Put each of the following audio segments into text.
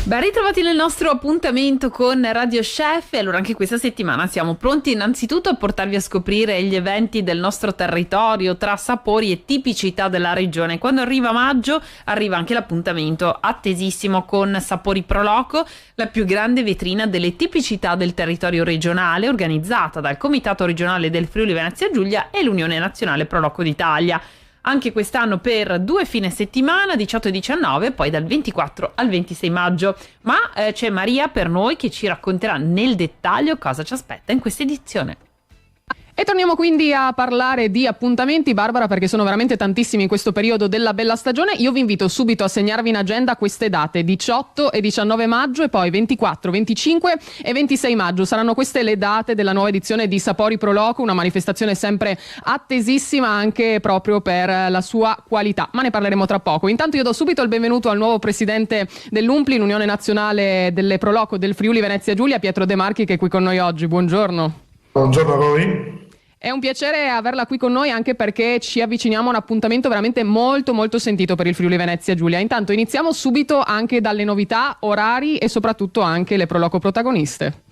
Ben ritrovati nel nostro appuntamento con Radio Chef. Allora, anche questa settimana siamo pronti innanzitutto a portarvi a scoprire gli eventi del nostro territorio tra sapori e tipicità della regione. Quando arriva maggio arriva anche l'appuntamento attesissimo con Sapori Pro Loco, la più grande vetrina delle tipicità del territorio regionale, organizzata dal Comitato regionale del Friuli Venezia Giulia e l'Unione Nazionale Pro Loco d'Italia. Anche quest'anno per 2 fine settimana, 18 e 19, poi dal 24 al 26 maggio. Ma c'è Maria per noi che ci racconterà nel dettaglio cosa ci aspetta in questa edizione. E torniamo quindi a parlare di appuntamenti, Barbara, perché sono veramente tantissimi in questo periodo della bella stagione. Io vi invito subito a segnarvi in agenda queste date, 18 e 19 maggio e poi 24, 25 e 26 maggio. Saranno queste le date della nuova edizione di Sapori Pro Loco, una manifestazione sempre attesissima anche proprio per la sua qualità, ma ne parleremo tra poco. Intanto io do subito il benvenuto al nuovo presidente dell'UNPLI, l'Unione Nazionale delle Pro Loco del Friuli Venezia Giulia, Pietro De Marchi, che è qui con noi oggi. Buongiorno. Buongiorno a voi. È un piacere averla qui con noi anche perché ci avviciniamo a un appuntamento veramente molto molto sentito per il Friuli Venezia Giulia. Intanto iniziamo subito anche dalle novità, orari e soprattutto anche le Pro Loco protagoniste.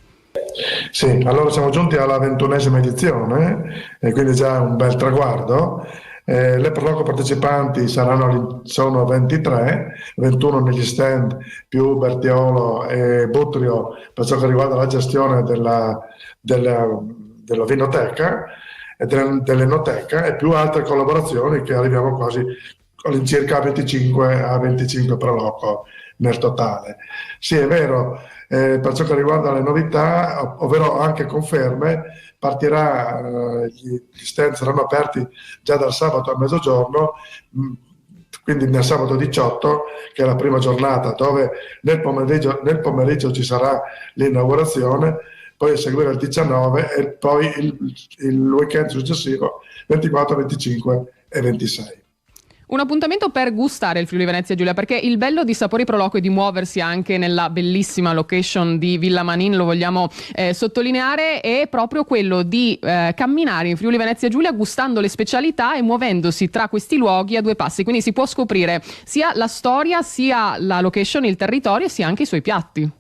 Sì, allora siamo giunti alla 21esima edizione e quindi già un bel traguardo. Le Pro Loco partecipanti sono 23, 21 negli stand più Bertiolo e Butrio per ciò che riguarda la gestione della vinoteca e dell'enoteca e più altre collaborazioni che arriviamo quasi all'incirca a 25 Pro Loco nel totale. Sì, è vero, per ciò che riguarda le novità, ovvero anche conferme, gli stand saranno aperti già dal sabato a mezzogiorno, quindi nel sabato 18, che è la prima giornata, dove nel pomeriggio ci sarà l'inaugurazione, poi a seguire il 19 e poi il weekend successivo 24, 25 e 26. Un appuntamento per gustare il Friuli Venezia Giulia, perché il bello di Sapori Pro Loco è di muoversi anche nella bellissima location di Villa Manin, lo vogliamo sottolineare, è proprio quello di camminare in Friuli Venezia Giulia gustando le specialità e muovendosi tra questi luoghi a due passi, quindi si può scoprire sia la storia, sia la location, il territorio, sia anche i suoi piatti.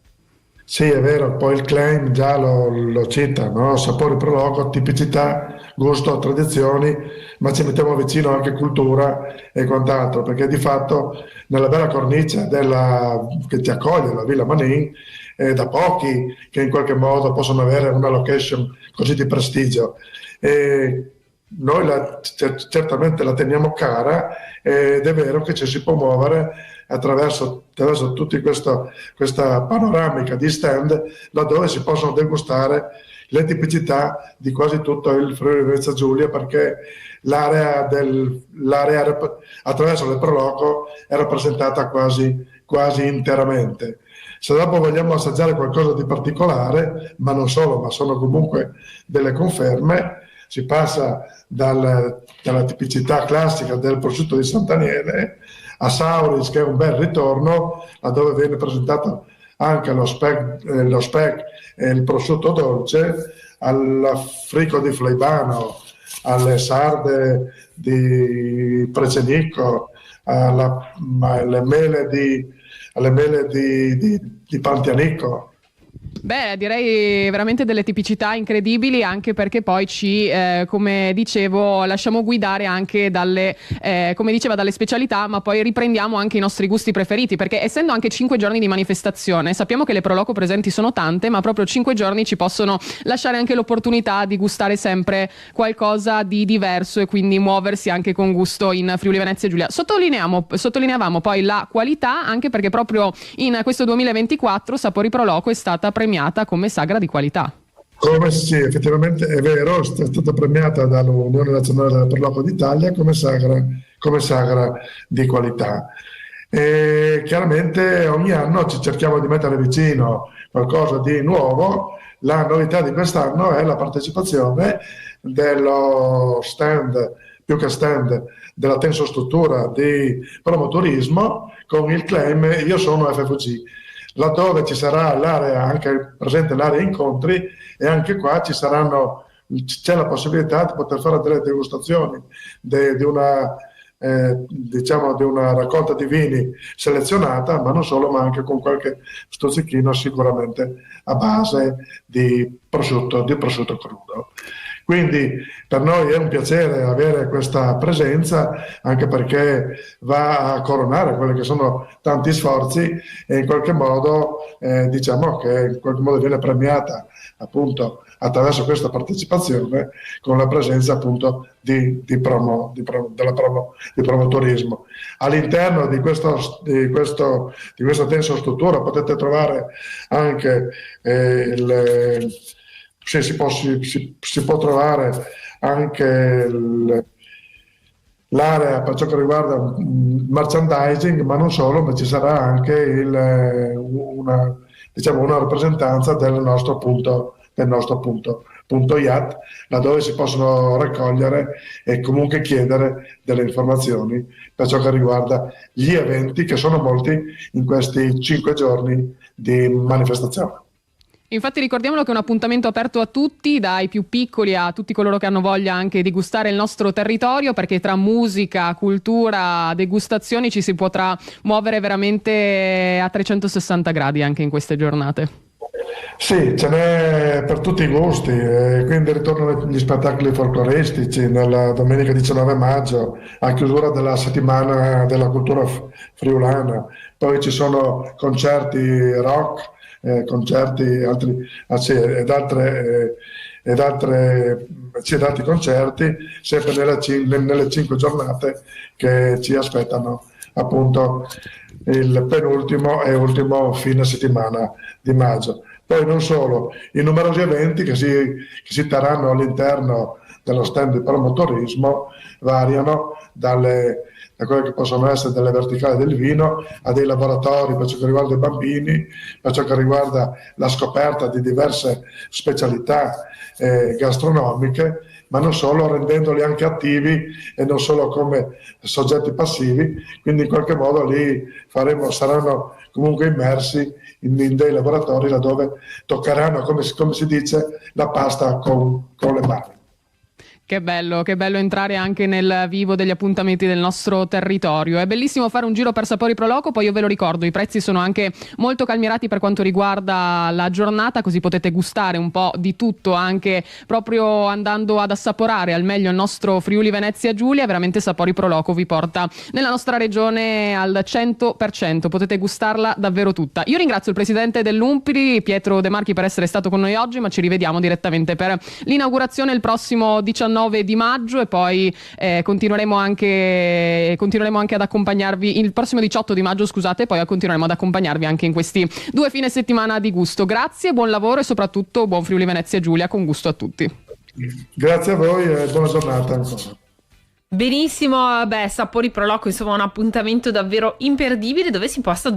Sì, è vero, poi il claim già lo cita, no? Sapori Pro Loco, tipicità, gusto, tradizioni, ma ci mettiamo vicino anche cultura e quant'altro, perché di fatto nella bella cornice che ti accoglie la Villa Manin, da pochi che in qualche modo possono avere una location così di prestigio. E noi certamente la teniamo cara ed è vero che ci si può muovere attraverso tutta questa panoramica di stand laddove si possono degustare le tipicità di quasi tutto il Friuli Venezia Giulia, perché l'area attraverso le Pro Loco è rappresentata quasi interamente. Se dopo vogliamo assaggiare qualcosa di particolare, ma non solo, ma sono comunque delle conferme, si passa dalla tipicità classica del prosciutto di Sant'Aniele a Sauris, che è un bel ritorno, laddove viene presentato anche lo speck e il prosciutto dolce, al frico di Fleibano, alle sarde di Precenicco, alle mele di Pantianicco. Beh, direi veramente delle tipicità incredibili, anche perché poi come dicevo, lasciamo guidare anche dalle specialità, ma poi riprendiamo anche i nostri gusti preferiti, perché essendo anche 5 giorni di manifestazione, sappiamo che le Pro Loco presenti sono tante, ma proprio 5 giorni ci possono lasciare anche l'opportunità di gustare sempre qualcosa di diverso e quindi muoversi anche con gusto in Friuli Venezia Giulia. Sottolineavamo poi la qualità, anche perché proprio in questo 2024 Sapori Pro Loco è stata premiata come sagra di qualità. Come sì, effettivamente è vero, è stata premiata dall'Unione Nazionale della Pro Loco d'Italia come sagra di qualità. E chiaramente ogni anno ci cerchiamo di mettere vicino qualcosa di nuovo. La novità di quest'anno è la partecipazione dello stand, più che stand, della tensostruttura di promoturismo con il claim Io sono FVG, laddove ci sarà anche presente l'area incontri, e anche qua c'è la possibilità di poter fare delle degustazioni di diciamo di una raccolta di vini selezionata, ma non solo, ma anche con qualche stuzzichino sicuramente a base di prosciutto crudo. Quindi per noi è un piacere avere questa presenza, anche perché va a coronare quelli che sono tanti sforzi e in qualche modo diciamo che in qualche modo viene premiata appunto attraverso questa partecipazione con la presenza appunto di promoturismo. All'interno di questa tensa struttura potete trovare anche si può trovare anche l'area per ciò che riguarda merchandising, ma non solo, ma ci sarà anche una rappresentanza del nostro punto yacht, laddove si possono raccogliere e comunque chiedere delle informazioni per ciò che riguarda gli eventi, che sono molti in questi 5 giorni di manifestazione. Infatti ricordiamolo che è un appuntamento aperto a tutti, dai più piccoli a tutti coloro che hanno voglia anche di gustare il nostro territorio, perché tra musica, cultura, degustazioni ci si potrà muovere veramente a 360 gradi anche in queste giornate. Sì, ce n'è per tutti i gusti, quindi ritornano gli spettacoli folcloristici nella domenica 19 maggio, a chiusura della settimana della cultura friulana, poi ci sono concerti rock, concerti ed altri concerti sempre nelle 5 giornate che ci aspettano appunto il penultimo e ultimo fine settimana di maggio. Poi non solo, i numerosi eventi che si terranno all'interno dello stand di promotorismo variano da quelle che possono essere delle verticali del vino a dei laboratori per ciò che riguarda i bambini, per ciò che riguarda la scoperta di diverse specialità gastronomiche, ma non solo, rendendoli anche attivi e non solo come soggetti passivi, quindi in qualche modo lì saranno comunque immersi in dei laboratori laddove toccheranno, come si dice, la pasta con le mani. Che bello entrare anche nel vivo degli appuntamenti del nostro territorio. È bellissimo fare un giro per Sapori Pro Loco, poi io ve lo ricordo, i prezzi sono anche molto calmierati per quanto riguarda la giornata, così potete gustare un po' di tutto anche proprio andando ad assaporare al meglio il nostro Friuli Venezia Giulia. Veramente Sapori Pro Loco vi porta nella nostra regione al 100%, potete gustarla davvero tutta. Io ringrazio il presidente dell'Umpiri, Pietro De Marchi, per essere stato con noi oggi, ma ci rivediamo direttamente per l'inaugurazione il prossimo 19 di maggio e poi continueremo anche ad accompagnarvi il prossimo 18 di maggio, scusate, e poi continueremo ad accompagnarvi anche in questi 2 fine settimana di gusto. Grazie, buon lavoro e soprattutto buon Friuli Venezia Giulia, con gusto a tutti. Grazie a voi e buona giornata ancora. Benissimo, Sapori Pro Loco, insomma un appuntamento davvero imperdibile dove si possono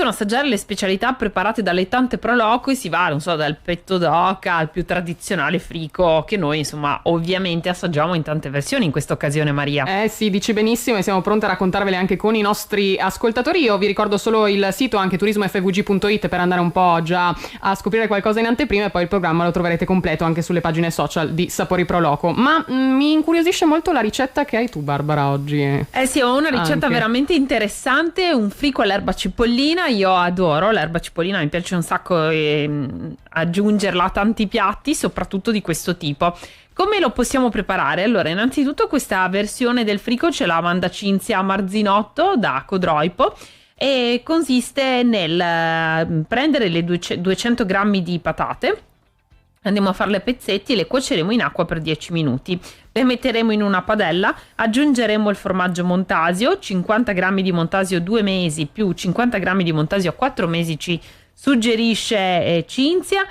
assaggiare le specialità preparate dalle tante Pro Loco e si va, non so, dal petto d'oca al più tradizionale frico che noi insomma ovviamente assaggiamo in tante versioni in questa occasione, Maria. Sì, dici benissimo e siamo pronti a raccontarvele anche con i nostri ascoltatori. Io vi ricordo solo il sito anche turismofvg.it per andare un po' già a scoprire qualcosa in anteprima e poi il programma lo troverete completo anche sulle pagine social di Sapori Pro Loco. Ma mi incuriosisce molto la ricetta che hai tu, Barbara, oggi. Sì, ho una ricetta veramente interessante, un frico all'erba cipollina. Io adoro l'erba cipollina, mi piace un sacco aggiungerla a tanti piatti, soprattutto di questo tipo. Come lo possiamo preparare? Allora, innanzitutto questa versione del frico ce la manda Cinzia Marzinotto da Codroipo e consiste nel prendere le 200 grammi di patate. Andiamo a farle a pezzetti e le cuoceremo in acqua per 10 minuti. Le metteremo in una padella, aggiungeremo il formaggio Montasio, 50 grammi di Montasio 2 mesi più 50 grammi di Montasio a 4 mesi ci suggerisce Cinzia,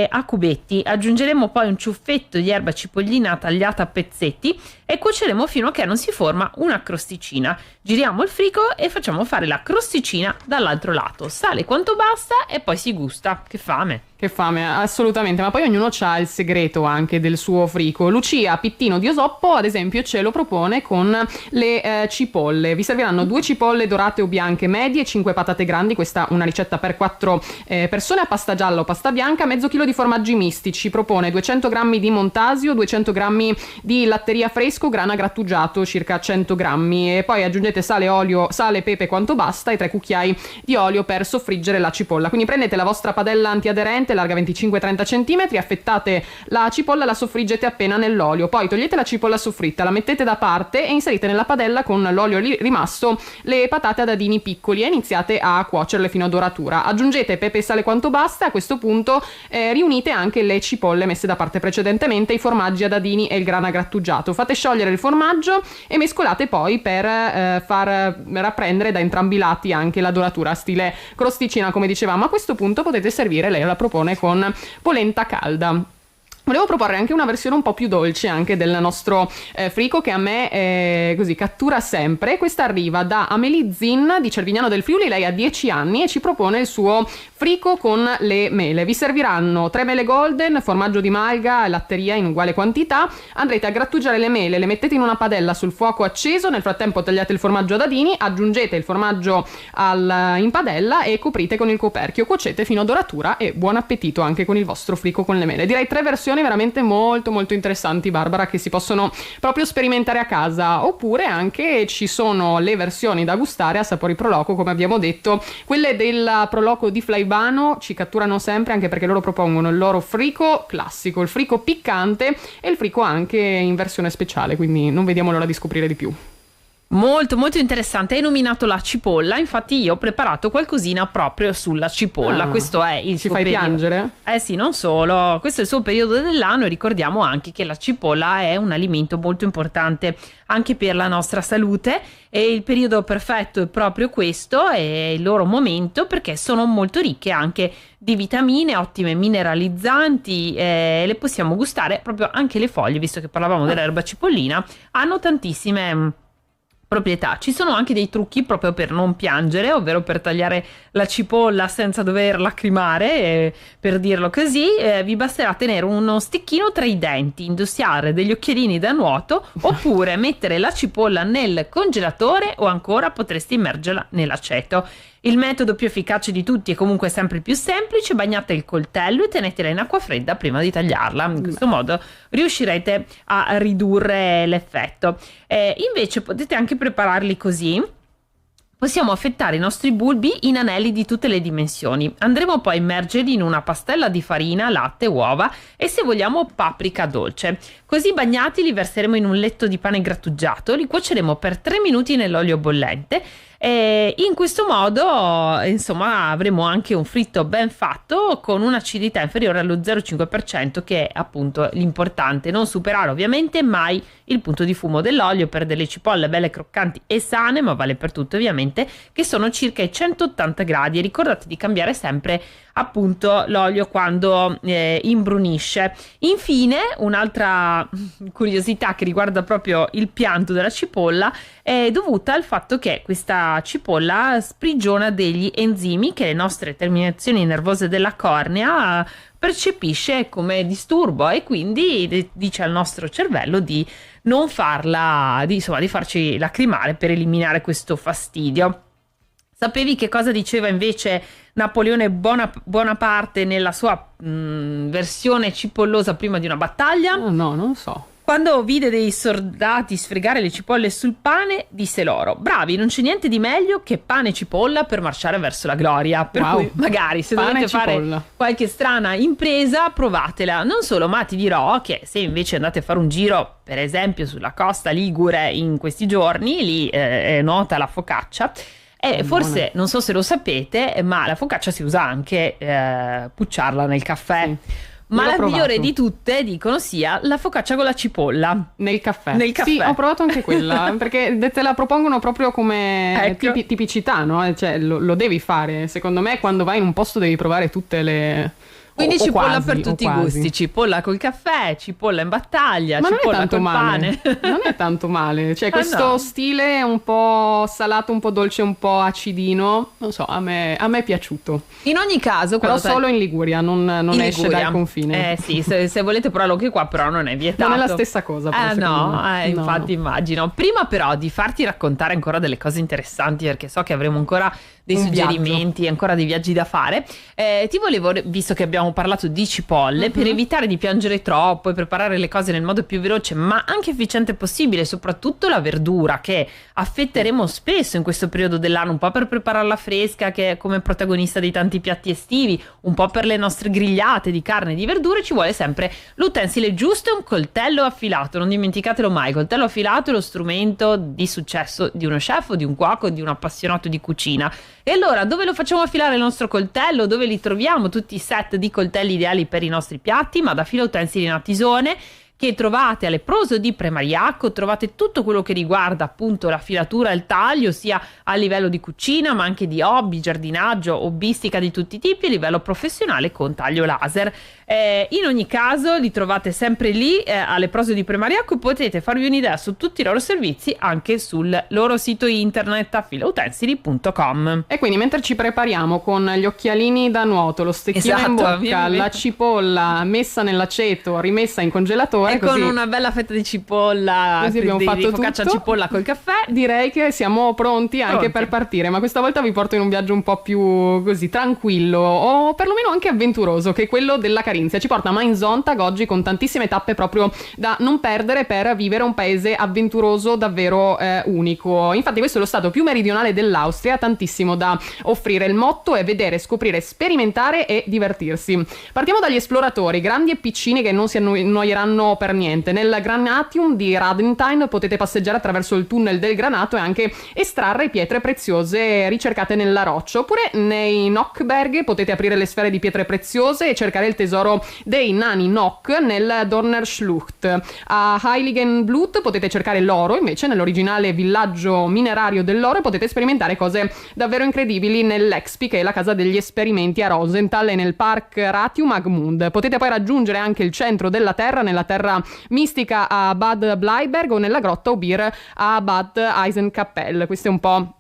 a cubetti. Aggiungeremo poi un ciuffetto di erba cipollina tagliata a pezzetti e cuoceremo fino a che non si forma una crosticina. giriamo il frigo e facciamo fare la crosticina dall'altro lato. Sale quanto basta e poi si gusta. Che fame! Che fame, assolutamente, ma poi ognuno ha il segreto anche del suo frico. Lucia Pittino di Osoppo, ad esempio, ce lo propone con le cipolle. Vi serviranno 2 cipolle dorate o bianche medie, 5 patate grandi, questa una ricetta per 4 persone, a pasta gialla o pasta bianca, mezzo chilo di formaggi misti, ci propone 200 grammi di Montasio, 200 grammi di latteria fresco, grana grattugiato, circa 100 grammi, e poi aggiungete sale, pepe quanto basta e 3 cucchiai di olio per soffriggere la cipolla. Quindi prendete la vostra padella antiaderente larga 25-30 cm, affettate la cipolla, la soffriggete appena nell'olio, poi togliete la cipolla soffritta, la mettete da parte e inserite nella padella con l'olio rimasto le patate a dadini piccoli e iniziate a cuocerle fino a doratura. Aggiungete pepe e sale quanto basta, a questo punto riunite anche le cipolle messe da parte precedentemente, i formaggi a dadini e il grana grattugiato, fate sciogliere il formaggio e mescolate poi per far rapprendere da entrambi i lati anche la doratura stile crosticina, come dicevamo. A questo punto potete servire, lei la propone con polenta calda. Volevo proporre anche una versione un po' più dolce anche del nostro frico, che a me così cattura sempre. Questa arriva da Amélie Zin di Cervignano del Friuli, lei ha 10 anni e ci propone il suo frico con le mele. Vi serviranno 3 mele golden, formaggio di malga e latteria in uguale quantità. Andrete a grattugiare le mele, le mettete in una padella sul fuoco acceso, nel frattempo tagliate il formaggio a dadini, aggiungete il formaggio in padella e coprite con il coperchio, cuocete fino a doratura e buon appetito anche con il vostro frico con le mele. Direi 3 versioni veramente molto molto interessanti, Barbara, che si possono proprio sperimentare a casa, oppure anche ci sono le versioni da gustare a Sapori Pro Loco, come abbiamo detto, quelle del Pro Loco di Flaivano ci catturano sempre, anche perché loro propongono il loro frico classico, il frico piccante e il frico anche in versione speciale, quindi non vediamo l'ora di scoprire di più. Molto molto interessante. Hai nominato la cipolla, infatti io ho preparato qualcosina proprio sulla cipolla. Questo è il ci suo fai periodo. Piangere? Sì, non solo, questo è il suo periodo dell'anno e ricordiamo anche che la cipolla è un alimento molto importante anche per la nostra salute, e il periodo perfetto è proprio questo, è il loro momento, perché sono molto ricche anche di vitamine, ottime mineralizzanti, le possiamo gustare proprio anche le foglie, visto che parlavamo dell'erba cipollina, hanno tantissime proprietà. Ci sono anche dei trucchi proprio per non piangere, ovvero per tagliare la cipolla senza dover lacrimare, per dirlo così. Vi basterà tenere uno stecchino tra i denti, indossare degli occhialini da nuoto oppure mettere la cipolla nel congelatore, o ancora potresti immergerla nell'aceto. Il metodo più efficace di tutti è comunque sempre il più semplice: bagnate il coltello e tenetela in acqua fredda prima di tagliarla. In questo modo riuscirete a ridurre l'effetto. Invece potete anche prepararli così. Possiamo affettare i nostri bulbi in anelli di tutte le dimensioni. Andremo poi a immergerli in una pastella di farina, latte, uova e, se vogliamo, paprika dolce. Così bagnati li verseremo in un letto di pane grattugiato, li cuoceremo per 3 minuti nell'olio bollente. E in questo modo, insomma, avremo anche un fritto ben fatto con un'acidità inferiore allo 0,5%, che è appunto l'importante. Non superare ovviamente mai il punto di fumo dell'olio per delle cipolle belle croccanti e sane, ma vale per tutto ovviamente, che sono circa i 180 gradi, e ricordate di cambiare sempre appunto l'olio quando imbrunisce. Infine, un'altra curiosità che riguarda proprio il pianto della cipolla è dovuta al fatto che questa cipolla sprigiona degli enzimi che le nostre terminazioni nervose della cornea percepisce come disturbo, e quindi dice al nostro cervello di non farla, di farci lacrimare per eliminare questo fastidio. Sapevi che cosa diceva invece Napoleone Bonaparte nella sua versione cipollosa prima di una battaglia? No, non so. Quando vide dei soldati sfregare le cipolle sul pane, disse loro: bravi, non c'è niente di meglio che pane e cipolla per marciare verso la gloria. Per cui magari se pane dovete fare qualche strana impresa, provatela. Non solo, ma ti dirò che se invece andate a fare un giro, per esempio sulla costa ligure in questi giorni, lì è nota la focaccia. Forse non so se lo sapete, ma la focaccia si usa anche pucciarla nel caffè. Sì. Ma la migliore di tutte, dicono, sia la focaccia con la cipolla nel caffè. Sì, ho provato anche quella, perché te la propongono proprio come tipicità, no? Cioè lo devi fare. Secondo me, quando vai in un posto devi provare tutte le Quindi cipolla quasi, per tutti i gusti, cipolla col caffè, cipolla in battaglia, ma cipolla non è tanto col male. pane. Non è tanto male, cioè Ah, questo no. stile un po' salato, un po' dolce, un po' acidino, non so, a me è piaciuto. In ogni caso, Però quando solo in Liguria, non in esce Liguria. dal confine. Sì, se volete provarlo anche qua, però non è vietato. Non è la stessa cosa, però, secondo no, me. No, infatti no. immagino. Prima però di farti raccontare ancora delle cose interessanti, perché so che avremo ancora dei Un suggerimenti, ancora dei viaggi da fare, ti volevo, visto che abbiamo parlato di cipolle, per evitare di piangere troppo e preparare le cose nel modo più veloce ma anche efficiente possibile, soprattutto la verdura che affetteremo spesso in questo periodo dell'anno, un po' per prepararla fresca che è come protagonista di tanti piatti estivi, un po' per le nostre grigliate di carne e di verdure, ci vuole sempre l'utensile giusto e un coltello affilato. Non dimenticatelo mai, coltello affilato è lo strumento di successo di uno chef o di un cuoco, di un appassionato di cucina. E allora, dove lo facciamo affilare il nostro coltello? Dove li troviamo tutti i set di coltelli ideali per i nostri piatti? Ma da Filo Utensili Natisone, che trovate a Leproso di Premariacco. Trovate tutto quello che riguarda appunto la filatura e il taglio, sia a livello di cucina ma anche di hobby, giardinaggio, hobbistica di tutti i tipi, a livello professionale con taglio laser. In ogni caso li trovate sempre lì a Leproso di Premariacco. Potete farvi un'idea su tutti i loro servizi anche sul loro sito internet a filoutensili.com. E quindi mentre ci prepariamo con gli occhialini da nuoto, lo stecchino in bocca, la cipolla messa nell'aceto, rimessa in congelatore, e così, con una bella fetta di cipolla, così abbiamo fatto focaccia tutto. cipolla col caffè, direi che siamo pronti anche per partire, ma questa volta vi porto in un viaggio un po' più così tranquillo o perlomeno anche avventuroso, che è quello della Carinzia. Ci porta a Mein Sonntag oggi con tantissime tappe proprio da non perdere per vivere un paese avventuroso davvero unico. Infatti questo è lo stato più meridionale dell'Austria, ha tantissimo da offrire. Il motto è vedere, scoprire, sperimentare e divertirsi. Partiamo dagli esploratori, grandi e piccini che non si annoieranno per niente. Nel Granatium di Radenthein potete passeggiare attraverso il tunnel del granato e anche estrarre pietre preziose ricercate nella roccia. Oppure nei Nockberg potete aprire le sfere di pietre preziose e cercare il tesoro dei nani Nock nel Donnerschlucht. A Heiligenblut potete cercare l'oro invece nell'originale villaggio minerario dell'oro, e potete sperimentare cose davvero incredibili nell'Expi, che è la casa degli esperimenti a Rosenthal, e nel Park Ratium a Gmund. Potete poi raggiungere anche il centro della terra, nella terra mistica a Bad Bleiberg o nella grotta Ubir a Bad Eisenkapelle. Questo è un po'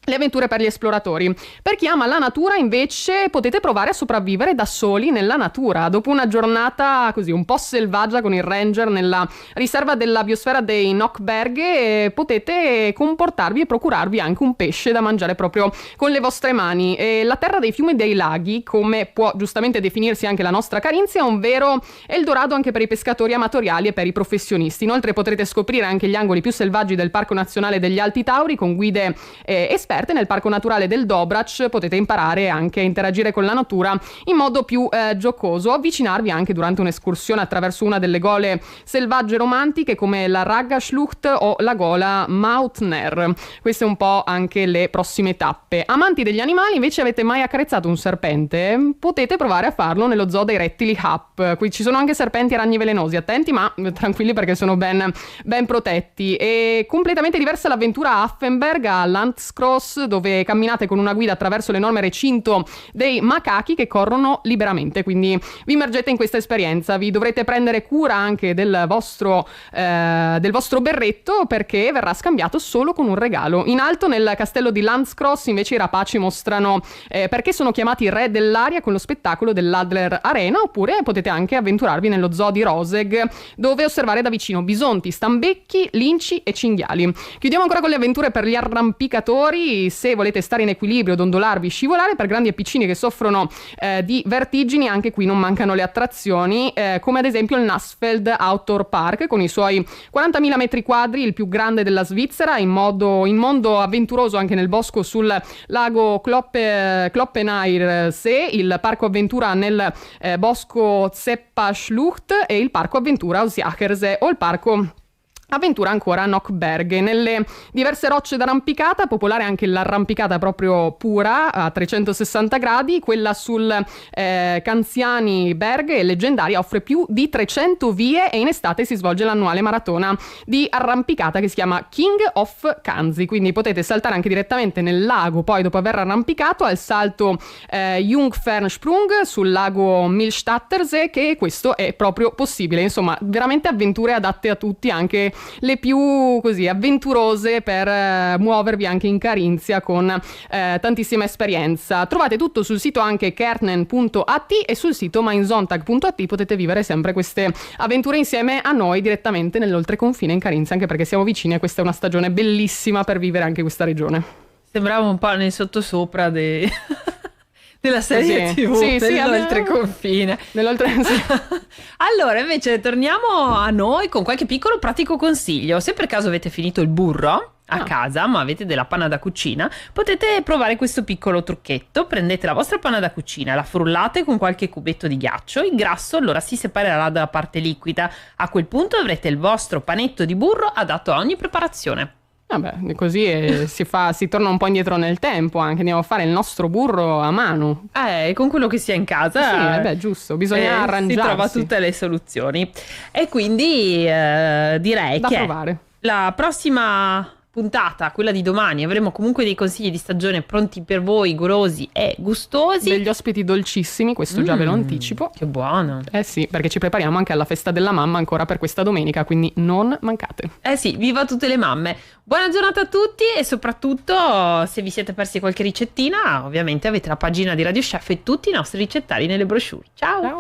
le avventure per gli esploratori. Per chi ama la natura invece potete provare a sopravvivere da soli nella natura. Dopo una giornata così un po' selvaggia con il ranger nella riserva della biosfera dei Nockberg, potete comportarvi e procurarvi anche un pesce da mangiare proprio con le vostre mani. E la terra dei fiumi e dei laghi, come può giustamente definirsi anche la nostra Carinzia, è un vero Eldorado anche per i pescatori amatoriali e per i professionisti. Inoltre potrete scoprire anche gli angoli più selvaggi del Parco Nazionale degli Alti Tauri con guide esperte. Nel Parco Naturale del Dobrac potete imparare anche a interagire con la natura in modo più giocoso, avvicinarvi anche durante un'escursione attraverso una delle gole selvagge romantiche come la Raggaschlucht o la gola Mautner. Queste un po' anche le prossime tappe. Amanti degli animali, invece, avete mai accarezzato un serpente? Potete provare a farlo nello zoo dei rettili Hub. Qui ci sono anche serpenti e ragni velenosi, attenti ma tranquilli perché sono ben protetti. E completamente diversa l'avventura a Affenberg, a Landskross, dove camminate con una guida attraverso l'enorme recinto dei macachi che corrono liberamente, quindi vi immergete in questa esperienza. Vi dovrete prendere cura anche del vostro berretto, perché verrà scambiato solo con un regalo. In alto nel castello di Landskross invece i rapaci mostrano perché sono chiamati re dell'aria con lo spettacolo dell'Adler Arena, oppure potete anche avventurarvi nello zoo di Roseg, dove osservare da vicino bisonti, stambecchi, linci e cinghiali. Chiudiamo ancora con le avventure per gli arrampicatori. Se volete stare in equilibrio, dondolarvi, scivolare, per grandi e piccini che soffrono di vertigini, anche qui non mancano le attrazioni, come ad esempio il Nassfeld Outdoor Park con i suoi 40.000 metri quadri, il più grande della Svizzera, in mondo avventuroso anche nel bosco sul lago Kloppeneier See, il parco avventura nel bosco Zeppaschlucht e il parco avventura Osiachersee o il parco avventura ancora a Nockberge, nelle diverse rocce d'arrampicata, popolare anche l'arrampicata proprio pura a 360 gradi, quella sul Canziani Berg è leggendaria, offre più di 300 vie e in estate si svolge l'annuale maratona di arrampicata che si chiama King of Kanzi, quindi potete saltare anche direttamente nel lago poi dopo aver arrampicato al salto Jungfernsprung sul lago Milstattersee, che questo è proprio possibile, insomma veramente avventure adatte a tutti, anche le più così avventurose per muovervi anche in Carinzia con tantissima esperienza. Trovate tutto sul sito anche kernen.at e sul sito mainzontag.at, potete vivere sempre queste avventure insieme a noi direttamente nell'oltreconfine in Carinzia, anche perché siamo vicini e questa è una stagione bellissima per vivere anche questa regione. Sembrava un po' nel sottosopra della serie TV, dell'oltreconfine. Sì. Allora, invece, torniamo a noi con qualche piccolo pratico consiglio. Se per caso avete finito il burro a casa, ma avete della panna da cucina, potete provare questo piccolo trucchetto. Prendete la vostra panna da cucina, la frullate con qualche cubetto di ghiaccio, il grasso allora si separerà dalla parte liquida. A quel punto avrete il vostro panetto di burro adatto a ogni preparazione. Vabbè, così si torna un po' indietro nel tempo, anche andiamo a fare il nostro burro a mano. Con quello che si ha in casa. Sì, giusto, bisogna arrangiarsi. Si trova tutte le soluzioni. E quindi direi da che provare. La prossima puntata, quella di domani, avremo comunque dei consigli di stagione pronti per voi, golosi e gustosi. Degli ospiti dolcissimi, questo già ve lo anticipo. Che buono. Sì, perché ci prepariamo anche alla festa della mamma ancora per questa domenica, quindi non mancate. Sì, viva tutte le mamme. Buona giornata a tutti e soprattutto se vi siete persi qualche ricettina, ovviamente avete la pagina di Radio Chef e tutti i nostri ricettari nelle brochure. Ciao!